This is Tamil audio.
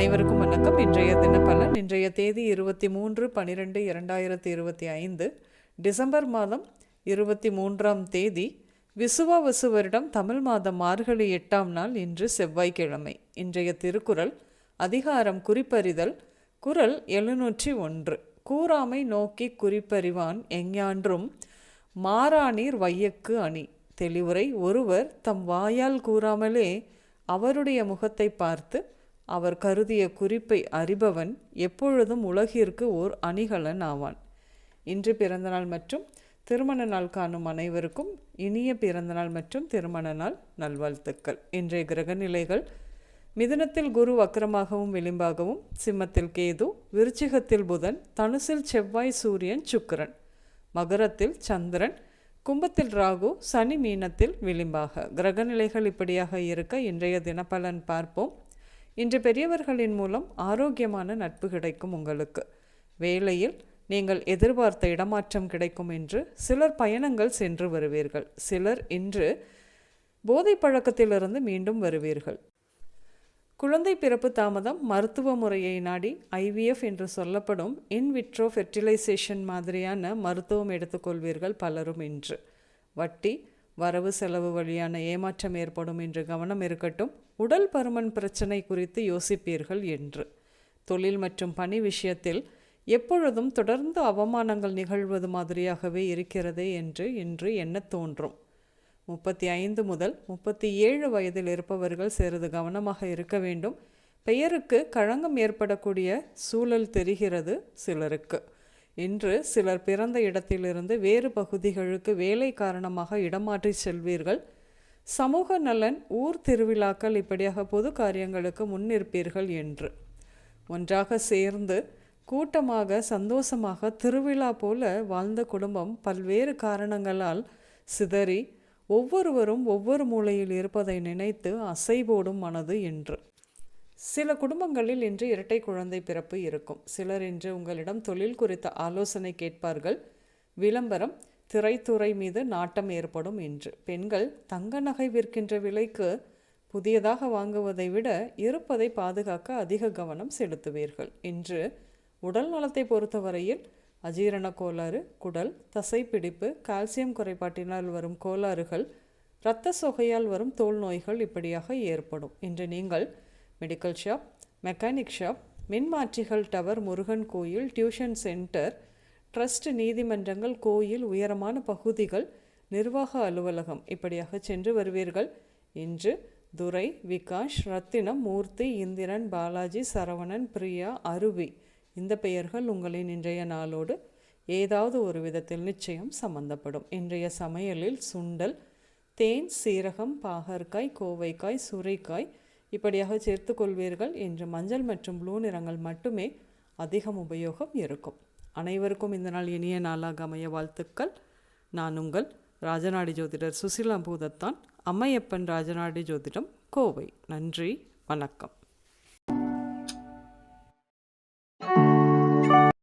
அனைவருக்கும் வணக்கம். இன்றைய தினப்பலன். இன்றைய தேதி 23/12/2025 டிசம்பர் மாதம் 23ஆம் தேதி விசுவாவசு வருடம் தமிழ் மாதம் மார்கழி 8ஆம் நாள். இன்று செவ்வாய்க்கிழமை. இன்றைய திருக்குறள் அதிகாரம் குறிப்பறிதல். குறள் 701. கூறாமை நோக்கி குறிப்பறிவான் எஞ்ஞான்றும் மாறாநீர் வையக்கு அணி. தெளிவுரை. ஒருவர் தம் வாயால் கூறாமலே அவருடைய முகத்தை பார்த்து அவர் கருதிய குறிப்பை அறிபவன் எப்பொழுதும் உலகிற்கு ஓர் அணிகலன் ஆவான். இன்று பிறந்தநாள் மற்றும் திருமண நாள் காணும் அனைவருக்கும் இனிய பிறந்தநாள் மற்றும் திருமண நாள் நல்வாழ்த்துக்கள். இன்றைய கிரகநிலைகள்: மிதுனத்தில் குரு வக்ரமாகவும் விளிம்பாகவும், சிம்மத்தில் கேது, விருச்சிகத்தில் புதன், தனுசில் செவ்வாய், சூரியன், சுக்கிரன், மகரத்தில் சந்திரன், கும்பத்தில் ராகு, சனி மீனத்தில் விளிம்பாக. கிரகநிலைகள் இப்படியாக இருக்க இன்றைய தினப்பலன் பார்ப்போம். இன்று பெரியவர்களின் மூலம் ஆரோக்கியமான நட்பு கிடைக்கும். உங்களுக்கு வேலையில் நீங்கள் எதிர்பார்த்த இடமாற்றம் கிடைக்கும். என்று சிலர் பயணங்கள் சென்று வருவீர்கள். சிலர் இன்று போதை பழக்கத்திலிருந்து மீண்டும் வருவீர்கள். குழந்தை பிறப்பு தாமதம். மருத்துவ முறையை நாடி IVF என்று சொல்லப்படும் இன்விட்ரோ ஃபெர்டிலைசேஷன் மாதிரியான மருத்துவம் எடுத்துக்கொள்வீர்கள் பலரும். இன்று வட்டி, வரவு செலவு வழியான ஏமாற்றம் ஏற்படும். என்று கவனம் இருக்கட்டும். உடல் பருமன் பிரச்சனை குறித்து யோசிப்பீர்கள். என்று தொழில் மற்றும் பணி விஷயத்தில் எப்பொழுதும் தொடர்ந்து அவமானங்கள் நிகழ்வது மாதிரியாகவே இருக்கிறதே என்று இன்று எண்ண தோன்றும். 35 முதல் 37 வயதில் இருப்பவர்கள் சிறிது கவனமாக இருக்க வேண்டும். பெயருக்கு களங்கம் ஏற்படக்கூடிய சூழல் தெரிகிறது சிலருக்கு. இன்று சிலர் பிறந்த இடத்திலிருந்து வேறு பகுதிகளுக்கு வேலை காரணமாக இடமாற்றி செல்வீர்கள். சமூக நலன், ஊர் திருவிழாக்கள் இப்படியாக பொது காரியங்களுக்கு முன்னிற்பீர்கள். என்று ஒன்றாக சேர்ந்து கூட்டமாக சந்தோஷமாக திருவிழா போல வாழ்ந்த குடும்பம் பல்வேறு காரணங்களால் சிதறி ஒவ்வொருவரும் ஒவ்வொரு மூலையில் இருப்பதை நினைத்து அசைபோடும் மனது. என்று சில குடும்பங்களில் இன்று இரட்டை குழந்தை பிறப்பு இருக்கும். சிலர் இன்று உங்களிடம் தொழில் குறித்த ஆலோசனை கேட்பார்கள். விளம்பரம், திரைத்துறை மீது நாட்டம் ஏற்படும். இன்று பெண்கள் தங்க நகை விற்கின்ற விலைக்கு புதியதாக வாங்குவதை விட இருப்பதை பாதுகாக்க அதிக கவனம் செலுத்துவீர்கள். இன்று உடல் நலத்தை பொறுத்தவரையில் அஜீரண கோளாறு, குடல் தசைப்பிடிப்பு, கால்சியம் குறைபாட்டினால் வரும் கோளாறுகள், இரத்த சொகையால் வரும் தோல் நோய்கள் இப்படியாக ஏற்படும். இன்று நீங்கள் மெடிக்கல் ஷாப், மெக்கானிக் ஷாப், மின்மாற்றிகள், டவர், முருகன் கோயில், டியூஷன் சென்டர், ட்ரஸ்ட், நீதிமன்றங்கள், கோயில், உயரமான பகுதிகள், நிர்வாக அலுவலகம் இப்படியாக சென்று வருவீர்கள். இன்று துரை, விகாஷ், ரத்தினம், மூர்த்தி, இந்திரன், பாலாஜி, சரவணன், பிரியா, அருவி இந்த பெயர்கள் உங்களின் இன்றைய நாளோடு ஏதாவது ஒரு விதத்தில் நிச்சயம் சம்பந்தப்படும். இன்றைய சமையலில் சுண்டல், தேன், சீரகம், பாகற்காய், கோவைக்காய், சுரைக்காய் இப்படியாக சேர்த்து கொள்வீர்கள். இன்று மஞ்சள் மற்றும் ப்ளூ நிறங்கள் மட்டுமே அதிகம் உபயோகம் இருக்கும். அனைவருக்கும் இந்த நாள் இனிய நாளாக அமைய வாழ்த்துக்கள். நான் உங்கள் ராஜநாடி ஜோதிடர் சுசிலா பூதத்தான், அம்மையப்பன் ராஜநாடி ஜோதிடம், கோவை. நன்றி, வணக்கம்.